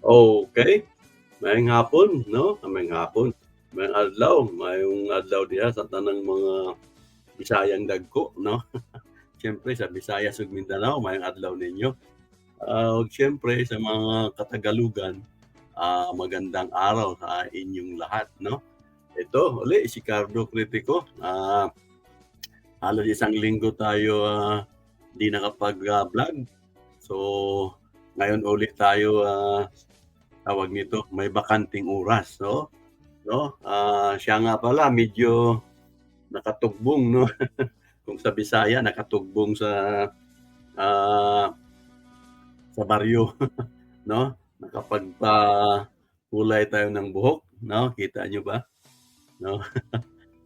Okay, maayong hapon 'no, maayong hapon, maayong adlaw, maayong adlaw diha sa tanang mga Bisayang dagko 'no. Siyempre sa Visayas ug Mindanao maayong adlaw ninyo. Ug siyempre sa mga Katagalugan, magandang araw sa inyong lahat 'no. Ito uli si Carlo Critico, halos isang linggo tayo, 'di nakapag-vlog. So, ngayon ulit tayo, tawag nito, may bakanteng oras 'no. Siya nga pala medyo nakatugbong 'no, kung sa Bisaya nakatugbong ah, sa baryo 'no, nakapagpakulay tayo ng buhok 'no, kita niyo ba 'no?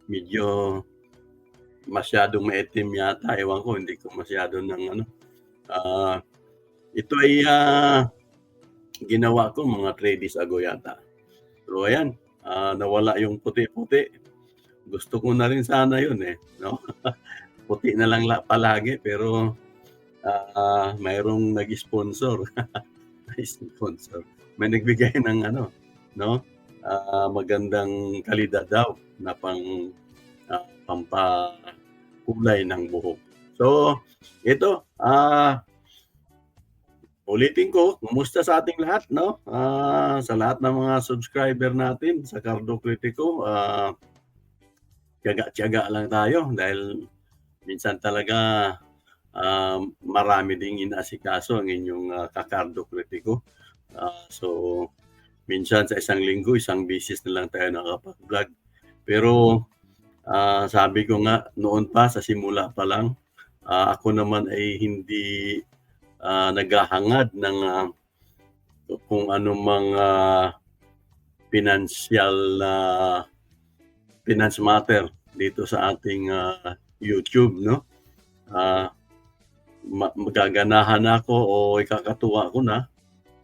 Medyo masyadong maitim yata, ewan ko hindi ko masyado ng ano, ah, ito ay, ginawa ko mga 3 days ago yata. So ayan, nawala yung puti-puti, gusto ko na rin sana yun, eh, 'no? Puti na lang palagi pero, mayroong nag-sponsor, sponsor, may nagbigay ng ano 'no, magandang kalidad daw na pampakulay ng buhok. So ito, ulitin ko, kumusta sa ating lahat 'no? Sa lahat ng mga subscriber natin sa Cardo Critico, tiyaga-tiyaga lang tayo dahil minsan talaga, marami ding inaasikaso ang inyong, ka-Cardo Critico. So minsan sa isang linggo, isang beses na lang tayo nakakapag-vlog. Pero, sabi ko nga noon pa sa simula pa lang, ako naman ay hindi, naghahangad ng, kung anumang, pinansiyal na finance matter dito sa ating, YouTube 'no. Ah, magaganahan ako o ikakatuwa ko na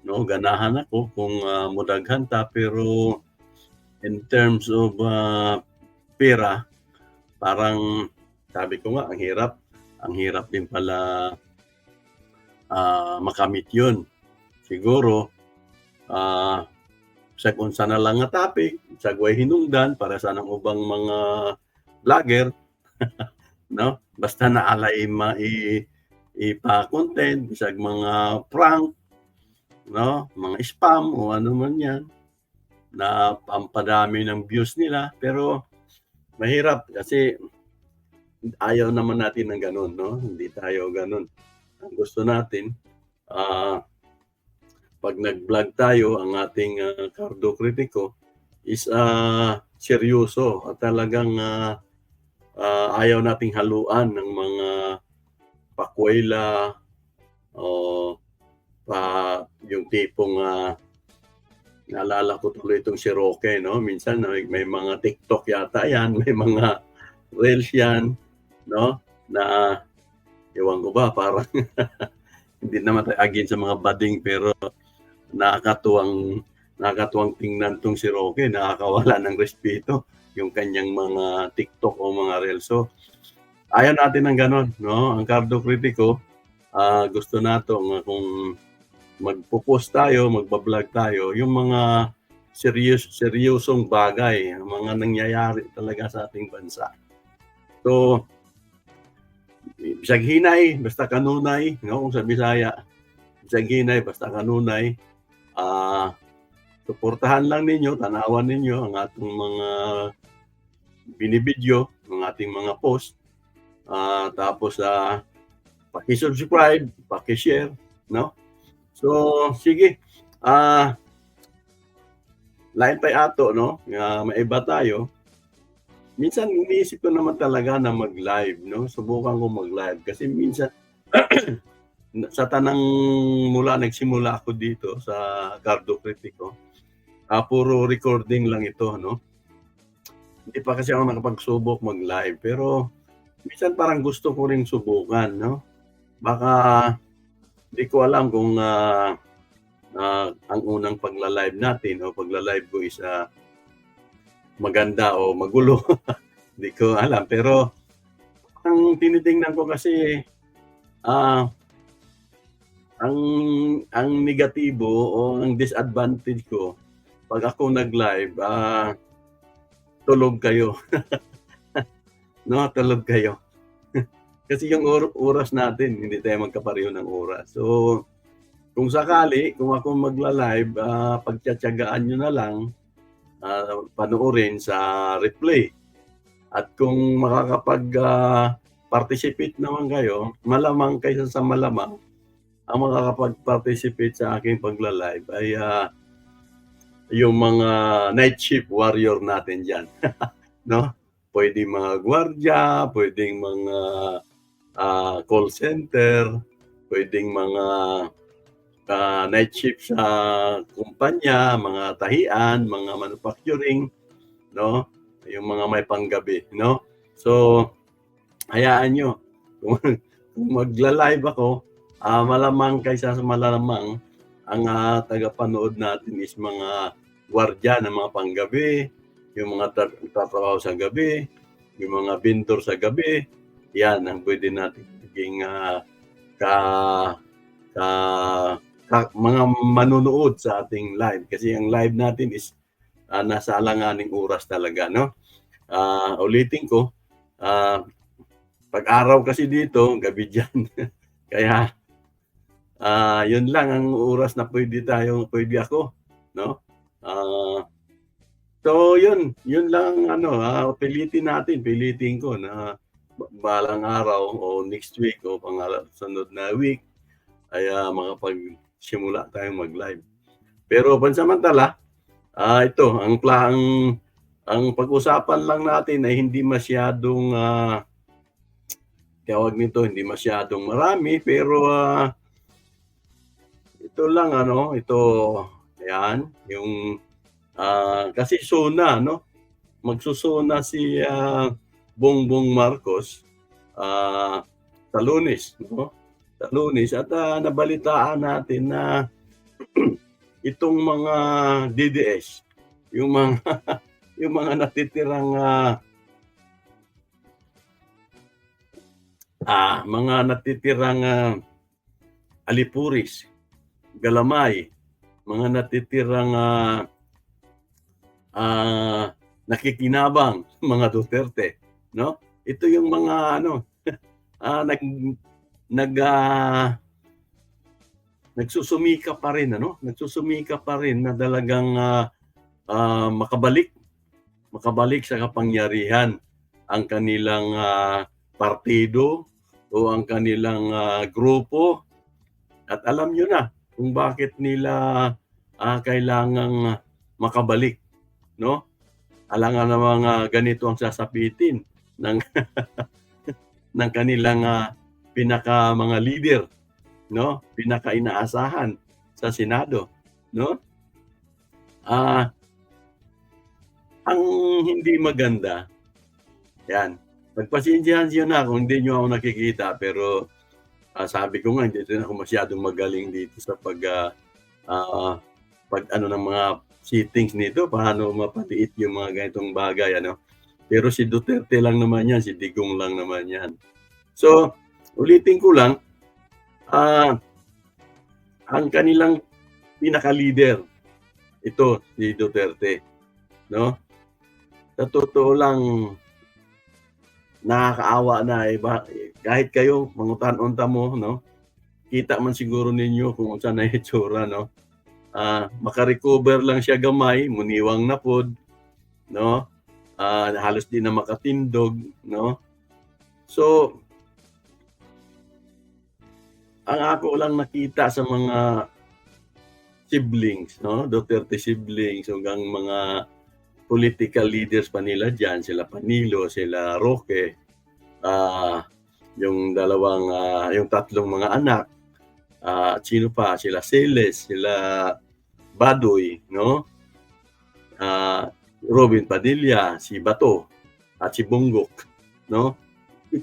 'no, ganahan ako kung, modaghan ta pero in terms of, pera parang sabi ko nga ang hirap din pala, makamit yun. Siguro, ah, bisag unsa na lang nga topic, bisag way hinungdan para sa nang ubang mga vlogger 'no, basta naalay ipa-content bisag mga prank 'no, mga spam o ano man 'yan na pampadami ng views nila. Pero mahirap kasi ayaw naman natin ng gano'n 'no, hindi tayo gano'n. Ang gusto natin, ah, 'pag nag-vlog tayo ang ating, Cardo Critico is, seryoso at talagang, ayaw nating haluan ng mga pakuwela o pa yung tipong, naalala ko tuloy itong si Roque 'no, minsan may mga TikTok yata 'yan, may mga reels 'yan 'no, na ewan ko ba parang hindi naman tayo against sa mga bading pero nakakatuwang nakakatuwang tingnan 'tong si Roque, nakakawala ng respeto yung kanyang mga TikTok o mga reels. So, ayaw natin ng gano'n 'no, ang Cardo Critico, gusto nato nga kung magpo-post tayo, magba-vlog tayo, yung mga seryosong bagay, ang mga nangyayari talaga sa ating bansa. So, bisag hinay basta kanunay 'no, kung sa Bisaya, bisag hinay basta kanunay, ah, suportahan lang ninyo, tanawan ninyo ang atong mga binibidyo, ang ating mga post, tapos, paki-subscribe, paki-share 'no. So, sige, lain pa'y ato 'no, nga maiba tayo. Minsan iniisip ko naman talaga na mag-live 'no, subukan ko mag-live kasi minsan sa tanang mula nagsimula ako dito sa Cardo Critico, puro recording lang ito 'no. Hindi pa kasi ako nakapagsubok mag-live pero minsan parang gusto ko ring subukan 'no. Baka di ko alam kung, ang unang pagla-live natin o pagla-live ko is, maganda o magulo, di ko alam. Pero ang tinitingnan ko kasi, ah ang negatibo o ang disadvantage ko 'pag ako nag-live, tulog kayo, 'no, tulog kayo. Kasi yung oras natin hindi tayo magkapareho ng oras. So, kung sakali, kung ako magla-live, pagtiyatiyagaan niyo na lang, panoorin sa replay. At kung participate naman kayo, malamang kaysa sa malamang, ang makakapag-participate sa aking pagla-live ay, yung mga night shift warrior natin diyan, 'no? Puwedeng mga gwardiya, puwedeng mga, call center, puwedeng mga, night shift sa kumpanya, mga tahian, mga manufacturing, 'no? Yung mga may panggabi, 'no? So, hayaan niyo kung kung magla-live ako, malamang kaysa sa malamang ang, tagapanood natin is mga gwardiya ng mga panggabi, yung mga nagtatrabaho sa gabi, yung mga vendor sa gabi, 'yan ang puwede nating maging, ka ka mga manonood sa ating live. Kasi ang live natin is, nasa alanganing oras talaga, 'no? Ulitin ko, ah, 'pag araw kasi dito, gabi diyan. Kaya, yun lang ang oras na puwede ako, 'no? Ah, so yun lang ang ano, pilitin ko na balang araw o next week o sunod na week ay, makapagsimula tayong mag-live. Pero pansamantala, ito ang pag-usapan lang natin ay hindi masyadong, tawag nito, hindi masyadong marami pero, ito lang ano, ayan, yung, kasi SONA 'no, magso-SONA si, Bongbong Marcos, sa Lunes 'no, sa Lunes at, nabalitaan natin na itong mga DDS, yung mga yung mga natitirang, mga natitirang, alipuris, galamay, mga natitirang, nakikinabang, mga Duterte, 'no? Ito yung mga ano, nag nag, nagsusumikap pa rin ano, nagsusumikap pa rin na talagang, makabalik sa kapangyarihan ang kanilang, partido o ang kanilang, grupo. At alam niyo na kung bakit nila, kailangang makabalik, 'no? Alangan namang, ganito ang sasapitin ng ng kanilang, mga leader, 'no? Pinaka-inaasahan sa Senado, 'no? Ang hindi maganda, 'yan, pagpasensyahan niyo na kung hindi niyo ako nakikita pero, sabi ko nga hindi rin ako masyadong magaling dito sa pag-ano ng mga settings nito, paano mapaliit yung mga ganitong bagay ano. Pero si Duterte lang naman 'yan, si Digong lang naman 'yan. So, ulitin ko lang, ang kanilang pinaka-leader, ito si Duterte, 'no? Sa totoo lang, nakakaawa na, kahit kayo mangutan-unta mo 'no, kita man siguro ninyo kung unsa na itsura 'no. Maka-recover lang siya gamay, muniwang na pod, 'no? Halos di na makatindog, 'no? So, ang ako lang nakita sa mga siblings, 'no, Duterte siblings hanggang mga political leaders pa nila diyan, sila Panilo, sila Roque, yung yung tatlong mga anak, at sino pa, sila Celes, sila Badoy, 'no? Robin Padilla, si Bato, at si Bongbong, 'no?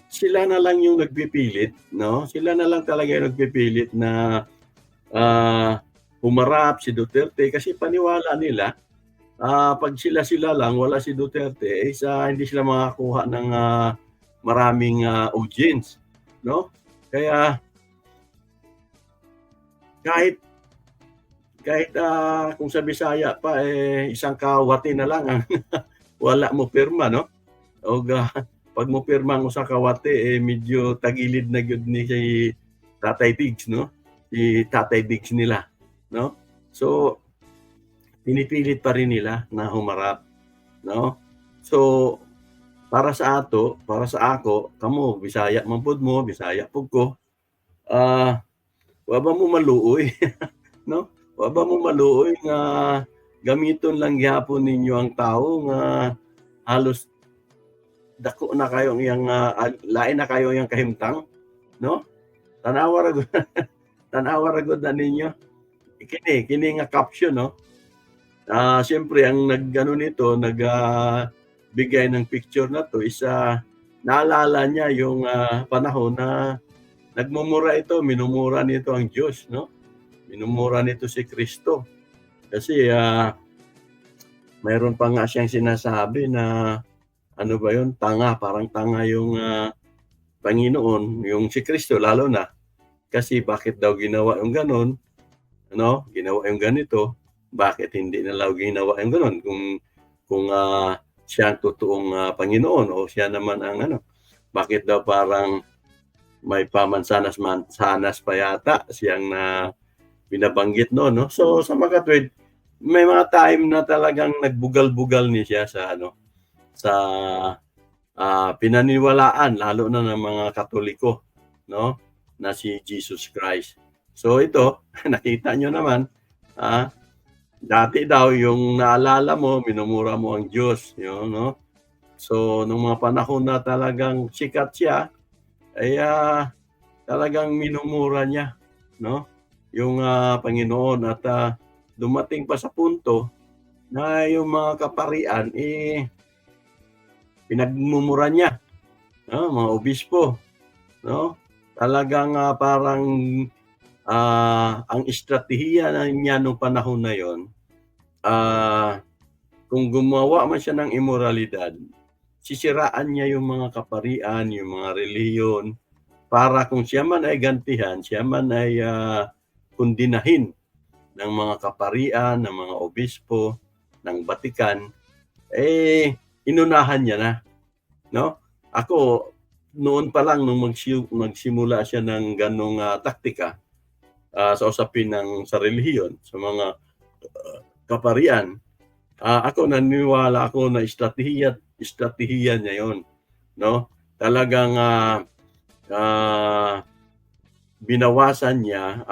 Sila na lang yung nagpipilit, 'no? Sila na lang talaga yung nagpipilit na, humarap si Duterte kasi paniwala nila, 'pag sila lang, wala si Duterte, hindi sila makakakuha ng, maraming, audience, 'no? Kaya, 'pag sila lang, wala si Duterte, hindi sila makakakuha ng, maraming, audience, 'no? Kaya, 'pag sila lang, wala si Duterte, hindi sila makakakuha ng, maraming, audience, 'no? Kaya, 'pag sila lang, wala si Duterte, hindi sila makakakuha ng, maraming, audience, 'no? Kaya kahit kahit, kung sa Bisaya pa, isang kawati na lang ang wala mo pirma 'no, o 'pag mopirma ang usa ka wati, medyo tagilid na gyud ni si Tatay Diggs 'no, si Tatay Diggs nila 'no. So, pinipilit pa rin nila na humarap 'no. So, para sa ako, kamo Bisaya man pud mo, Bisaya pud ko, ah, wa ba mo maluoy 'no, wa ba mo maluoy nga gamiton lang gyapon ninyo ang tawo nga halos dako na kayo ang iyang, lain na kayo iyang kahimtang 'no. Tanawa ra gud tanawa ra gud na ninyo. Kini nga caption 'no, siyempre ang nag-ano nito, bigay ng picture na 'to is, naalala niya yung, panahon na nagmumura ito, minumura nito ang Diyos 'no, minumura nito si Kristo. Kasi, mayroon pa nga siyang sinasabi na ano ba yun, tanga, parang tanga yung, Panginoon, yung si Kristo lalo na. Kasi bakit daw ginawa yung gano'n, ano, ginawa yung ganito, bakit hindi na daw ginawa yung gano'n kung, siya ang totoong, Panginoon o siya naman ang ano, bakit daw parang may pamansanas-mansanas pa yata siyang binabanggit no'n 'no. So, sa makatuwid, may mga time na talagang nagbugal-bugal ni siya sa ano, sa, pinaniniwalaan lalo na ng mga Katoliko 'no, na si Jesus Christ. So ito, nakita niyo naman, ah, dati daw yung naalala mo, minumura mo ang Diyos, yun 'no. So nung mga panahon na talagang sikat siya, ay, talagang minumura niya 'no, yung, Panginoon at, dumating pa sa punto na yung mga kaparian, pinagmumura niya, mga obispo 'no. Talagang, parang, ang estratehiya na niya nung panahon na yun, ah, kung gumawa man siya ng imoralidad, sisiraan niya yung mga kaparian, yung mga relihiyon, para kung siya man ay gantihan, siya man ay, kondinahin ng mga kaparian, ng mga obispo, ng Batikan, inunahan niya na 'no. Ako, noon pa lang nung magsimula siya ng gano'ng, taktika, sa usapin sa relihiyon, sa mga, kaparian, ako naniniwala ako na estratehiya niya 'yon 'no. Talagang, ah, binawasan niya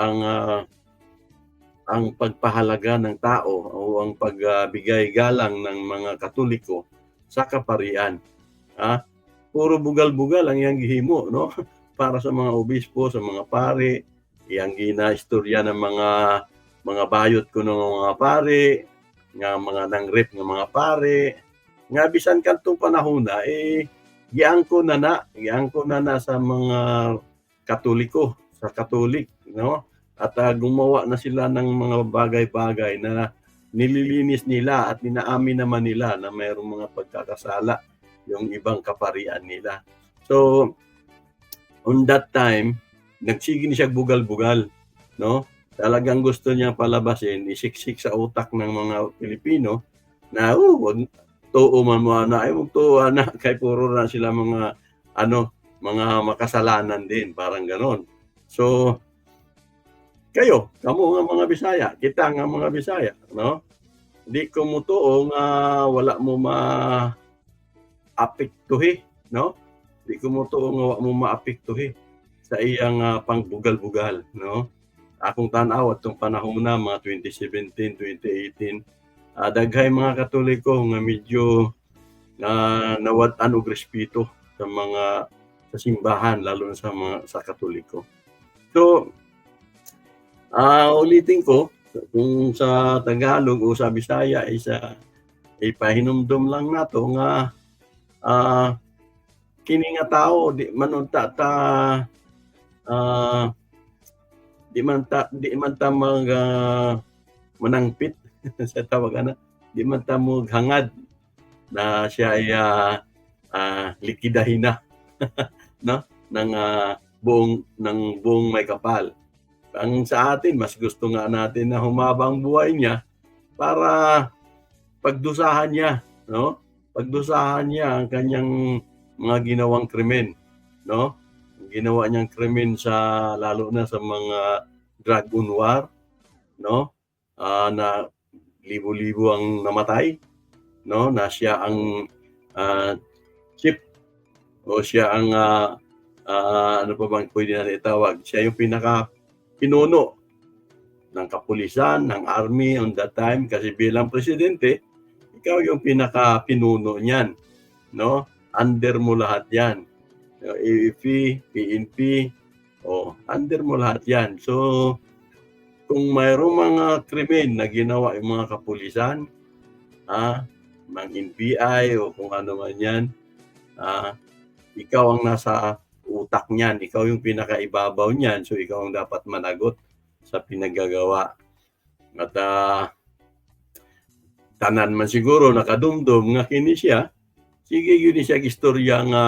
ang pagpahalaga ng tao o ang pagbigay galang ng mga Katoliko sa kaparian, ah. Puro bugal-bugal ang iyang gihimo 'no, para sa mga obispo, sa mga pari, iyang ginaistorya ng mga bayot kuno nga mga pari, nga mga nangrip nga mga pari, nga bisan kadtong panahona, giangkon na sa mga Katoliko, sa Katolik 'no, at, gumawa na sila ng mga bagay-bagay na nililinis nila at inaamin naman nila na mayroong mga pagkakasala yung ibang kaparian nila. So, on that time, nagsige na siya bugal-bugal 'no, talagang gusto niyang palabasin, isiksik sa utak ng mga Pilipino na, wag tuo man mo ana, ay wag tuo ana kay puro na sila mga ano, mga makasalanan din, parang gano'n. So, kayo, kamo nga mga Bisaya, kita nga mga Bisaya 'no, di ko motuo nga wala mo maapektuhi 'no, di ko motuo nga wa mo maapektuhi sa iyang, pangbugal-bugal 'no. Akong tan-aw atong panahona mga 2017, 2018, daghay mga Katoliko nga medyo, nawad-an og respeto sa simbahan lalo na sa Katoliko. So, ulitin ko, kung sa Tagalog o sa Bisaya is, ipahinumdum lang nato nga, kini nga tawo di man unta ta, di man ta manangpit sa tawag ana, di man ta moghangad na siya ay, likidahin na 'no, ng buong may kapal. Ang sa atin mas gusto nga natin na humaba ang buhay niya para pagdusahan niya, 'no? Pagdusahan niya ang kanyang mga ginawang krimen, 'no? Ginawa niyang krimen sa lalo na sa mga drug unwar, 'no? Na libo-libo ang namatay, 'no? Na siya ang, ah, chief o siya ang, ano pa bang puwede natin itawag, siya yung pinakapinuno ng kapulisan, ng army on that time kasi bilang presidente, ikaw yung pinakapinuno niyan, 'no? Under mo lahat 'yan. AFP, PNP, under mo lahat 'yan. So, kung mayroong mga krimen na ginawa yung mga kapulisan, ng NBI o kung ano man 'yan, ah, ikaw ang nasa utak niyan, ikaw yung pinakaibabaw niyan, so ikaw ang dapat managot sa pinaggagawa. At, tanan man siguro nakadumdum nga kini siya, sige gyud ni siya istorya nga,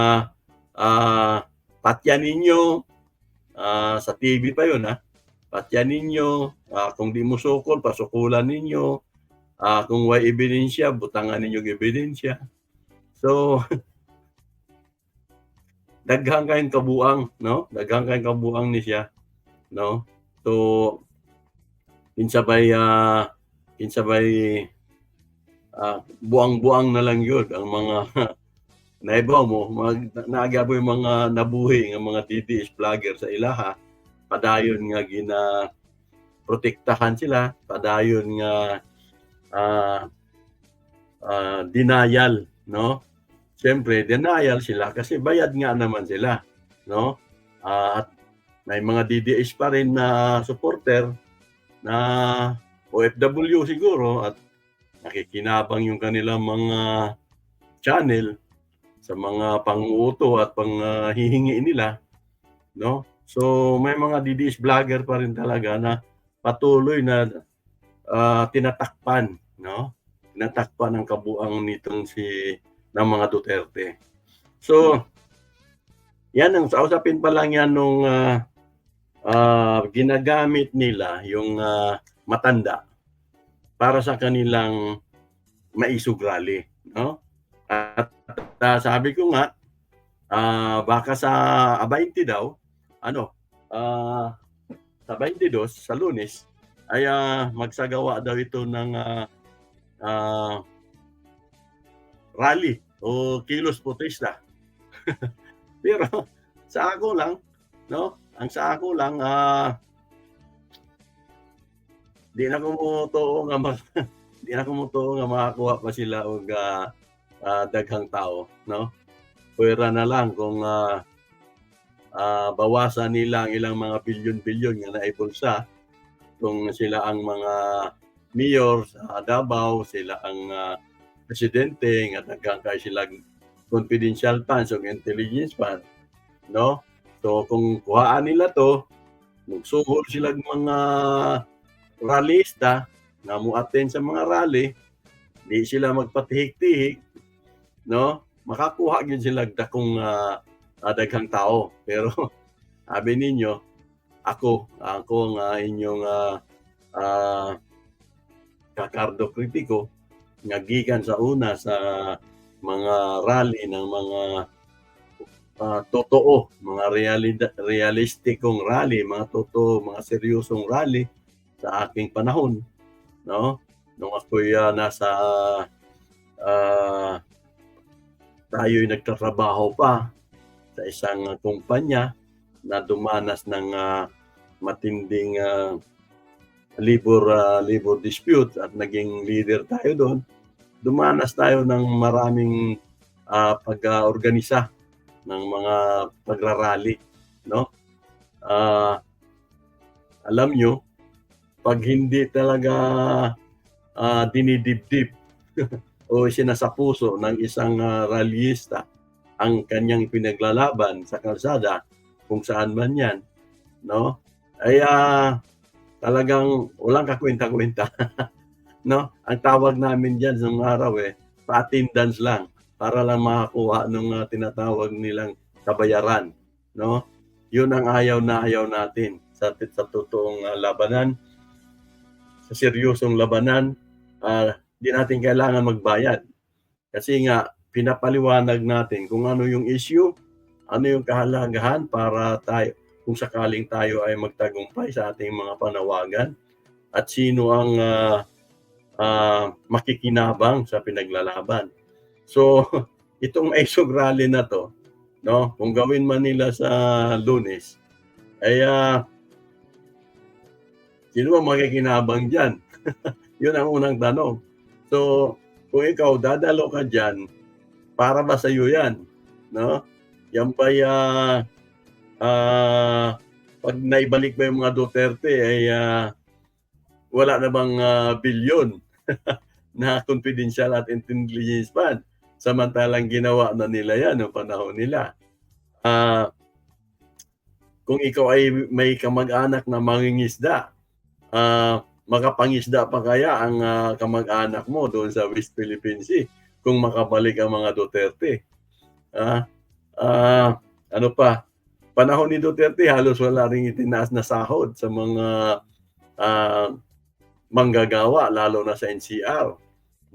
patyan ninyo, sa TV pa yun, patyan ninyo, kung di mo sukol, pasukulan ninyo, kung may ebidensya, butangan ninyong ebidensya. So, daghang kayong kabuang, 'no? Daghang kayong kabuang ni siya, 'no? So, kinsabay, buang-buang na lang yun ang mga naibaw mo naagyaboy mga nabuhi nga mga DDS vlogger sa ilaha, padayon nga protektahan sila, padayon nga, ah, denial, 'no? Siyempre denial sila kasi bayad nga naman sila, 'no? At may mga DDS pa rin na supporter na OFW siguro at nakikinabang yung kanilang mga channel sa mga pang-uuto at panghihingi nila, 'no? So, may mga DDS vlogger pa rin talaga na patuloy na, tinatakpan, 'no? Tinatakpan ang kabuuan nitong ng mga Duterte. So, yan ang usapin pa lang yan nung, ginagamit nila yung, matanda para sa kanilang maisog rally, 'no? At, sabi ko nga, baka sa 20 daw, ano, sa 22 sa Lunes ay, magsagawa daw ito ng, rally o kilos protesta. Pero sa ako lang, 'no, ang sa ako lang, di na ko motuo nga di na ko motuo nga makakuha pa sila og, daghang tao, 'no? Puwera na lang kung, bawasan nila ang ilang mga bilyon-bilyon nga naibulsa kung sila ang mga mayor sa Davao, sila ang, presidente nga daghan kay silang confidential funds ug intelligence fund, 'no? So kung kuhaan nila 'to, magsuhol silang mga rallyista nga mo-attend sa mga rally, di sila magpatihik-tihik, 'no? Makakuha gyud sila dakong, daghang tao. Pero sabi ninyo, ako nga inyong, kakardo kritiko nga gikan sa una sa mga rally ng mga, totoo, mga realistikong rally, mga totoo, mga seryosong rally sa aking panahon, 'no? Nung ako'y, nasa, tayo'y nagtatrabaho pa sa isang kumpanya na dumanas ng, matinding, labor dispute at naging leader tayo doon. Dumanas tayo ng maraming, pag-organisa ng mga pagra-rally, 'no? Alam nyo, 'pag hindi talaga, dinidibdib o isinasapuso ng isang, rallyista ang kanyang pinaglalaban sa kalsada, kung saan man 'yan, 'no, ay, talagang walang kakuwenta-kuwenta, 'no? Ang tawag namin diyan nung araw, pa-attendance lang para lang makakuha nung, tinatawag nilang kabayaran, 'no? 'Yun ang ayaw na ayaw natin sa totoong, labanan, sa seryosong labanan, 'di natin kailangan magbayad. Kasi nga pinapaliwanag natin kung ano yung issue, ano yung kahalagahan para tayo kung sakaling tayo ay magtagumpay sa ating mga panawagan at sino ang, makikinabang sa pinaglalaban. So, itong Aisog Rally na 'to, 'no, kung gawin man nila sa Lunes, ay, sino bang makikinabang diyan? 'Yun ang unang tanong. So, kung ikaw dadalo ka diyan, para ba sa'yo 'yan, 'no? Yan ba'y, 'pag naibalik ba yung mga Duterte ay, wala na bang, bilyon na confidential at intelligence fund, samantalang ginawa na nila 'yan nung panahon nila. Ah, kung ikaw ay may kamag-anak na mangingisda, makapangisda pa kaya ang, kamag-anak mo doon sa West Philippine Sea kung makabalik ang mga Duterte? Ah, ano pa, panahon ni Duterte halos wala ring itinaas na sahod sa mga, ah, manggagawa lalo na sa NCR,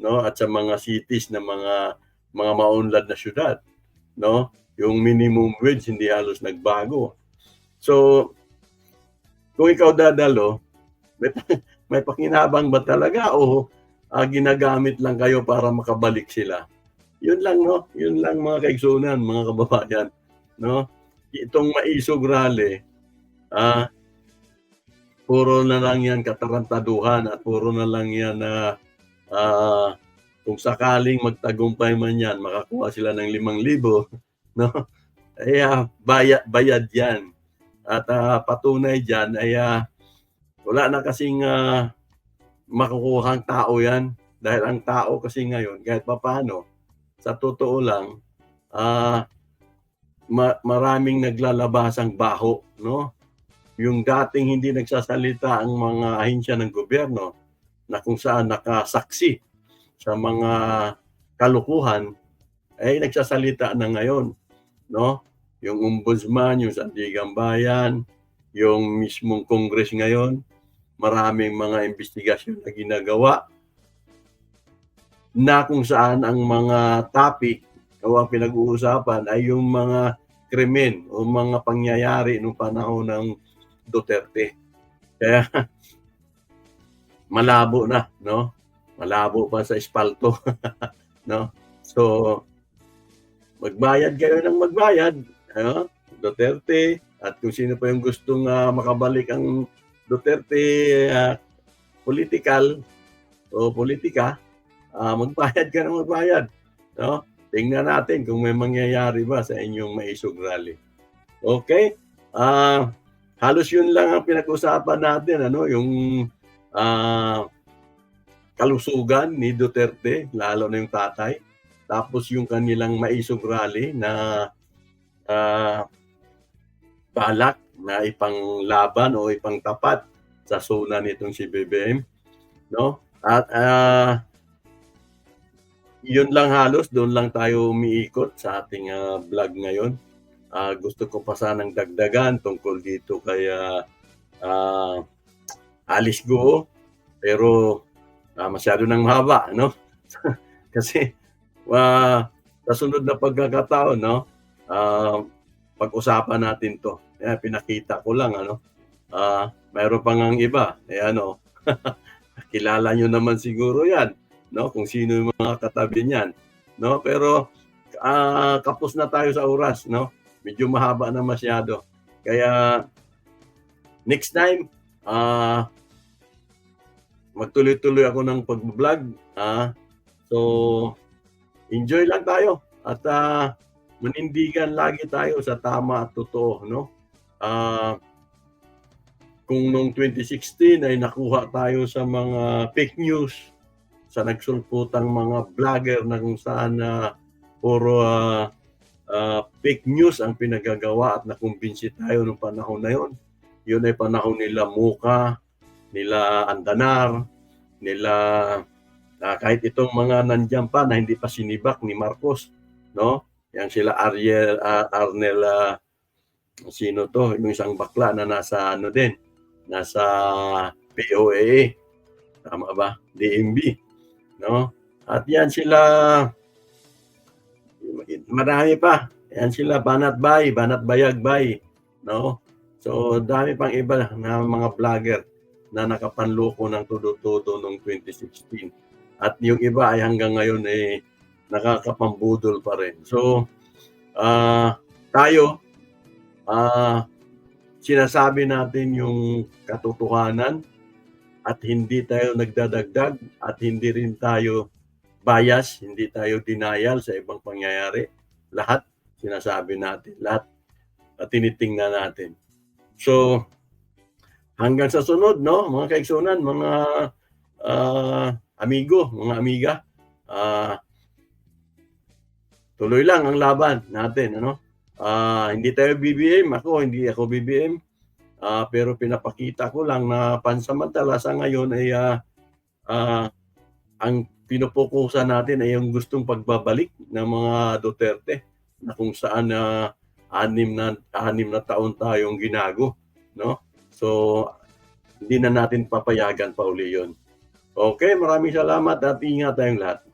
'no, at sa mga cities na mga maunlad na siyudad, 'no? Yung minimum wage hindi halos nagbago. So, kung ikaw dadalo, may may pakinabang ba talaga o, ginagamit lang kayo para makabalik sila? Yun lang 'no, yun lang mga kaigsunan, mga kababayan, 'no? Itong Maisog Rally, ah, puro na lang yan katarantaduhan at puro na lang yan na, kung sakaling magtagumpay man yan, makakuha sila ng 5,000 'no, eh, bayad yan at, patunay diyan ay, wala na kasing, makukuhang tao yan. Dahil ang tao kasi ngayon kahit papaano, sa totoo lang, ah, maraming naglalabasang baho, 'no? Yung dating hindi nagsasalita ang mga ahensya ng gobyerno na kung saan nakasaksi sa mga kalokohan, ay nagsasalita na ngayon, 'no? Yung ombudsman, yung sandigang bayan, yung mismong Congress ngayon, maraming mga imbestigasyon na ginagawa na kung saan ang mga topic o ang pinag-uusapan ay yung mga krimen o mga pangyayari nung panahon ng Duterte. Kaya malabo na, 'no? Malabo pa sa espalto, 'no? So, magbayad kayo ng magbayad, ano, Duterte at kung sino pa yung gustong, makabalik ang Duterte, political o politika, magbayad ka ng magbayad, 'no? Tingnan natin kung may mangyayari ba sa inyong Maisog Rally. Okay, halos yun lang ang pinag-usapan natin ano, yung, kalusugan ni Duterte, lalo na yung tatay, tapos yung kanilang Maisog Rally na, ah, balak na ipanglaban o ipangtapat sa SONA nitong si BBM, 'no? At, yun lang halos, doon lang tayo umiikot sa ating, vlog ngayon. Gusto ko pa sanang dagdagan tungkol dito kay, Alice Guo, pero, masyado ng mahaba 'no? Kasi, sa sunod na pagkakataon 'no, pag-usapan natin 'to. Ayan, pinakita ko lang ano, mayroon pa ngang iba, eh, ano, kilala niyo naman siguro 'yan, 'no, kung sino yung mga katabi niyan, 'no? Pero, kapos na tayo sa oras, 'no? Medyo mahaba na masyado. Kaya next time, magtuloy-tuloy ako ng pagbo-vlog, so enjoy lang tayo at, manindigan lagi tayo sa tama at totoo, 'no? Kung noong 2016 ay nakuha tayo sa mga fake news, sa nagsulputang mga vlogger na kung saan, puro, fake news ang pinagagawa at nakumbinsi tayo nung panahon na yun. Yun ay panahon nila Muka, nila Andanar, nila, kahit itong mga nandiyan pa na hindi pa sinibak ni Marcos, 'no? Yang sila Arnel, sino 'to, yung isang bakla na nasa ano din, nasa POAA, tama ba? DMB, 'no? At 'yan sila, marami pa, 'yan sila Banat Bayagbay, 'no? So, dami pang iba na mga vlogger na nakapanluko ng tudo-todo nung 2016 at yung iba ay hanggang ngayon, eh, nakakapambudol pa rin. So, tayo, ah, sinasabi natin yung katotohanan at hindi tayo nagdadagdag at hindi rin tayo bias, hindi tayo denial sa ibang pangyayari. Lahat sinasabi natin, lahat tinitingnan natin. So, hanggang sa sunod 'no, mga kaigsunan, mga, amigo, mga amiga, ah, tuloy lang ang laban natin ano. Hindi tayo BBM, hindi ako BBM, pero pinapakita ko lang na pansamantala sa ngayon ay, ah, ang pinopokusan natin ay yung gustong pagbabalik ng mga Duterte na kung saan, 6 na taon tayong ginago 'no. So, hindi na natin papayagan pa uli yun. Okey, maraming salamat at ingat tayong lahat.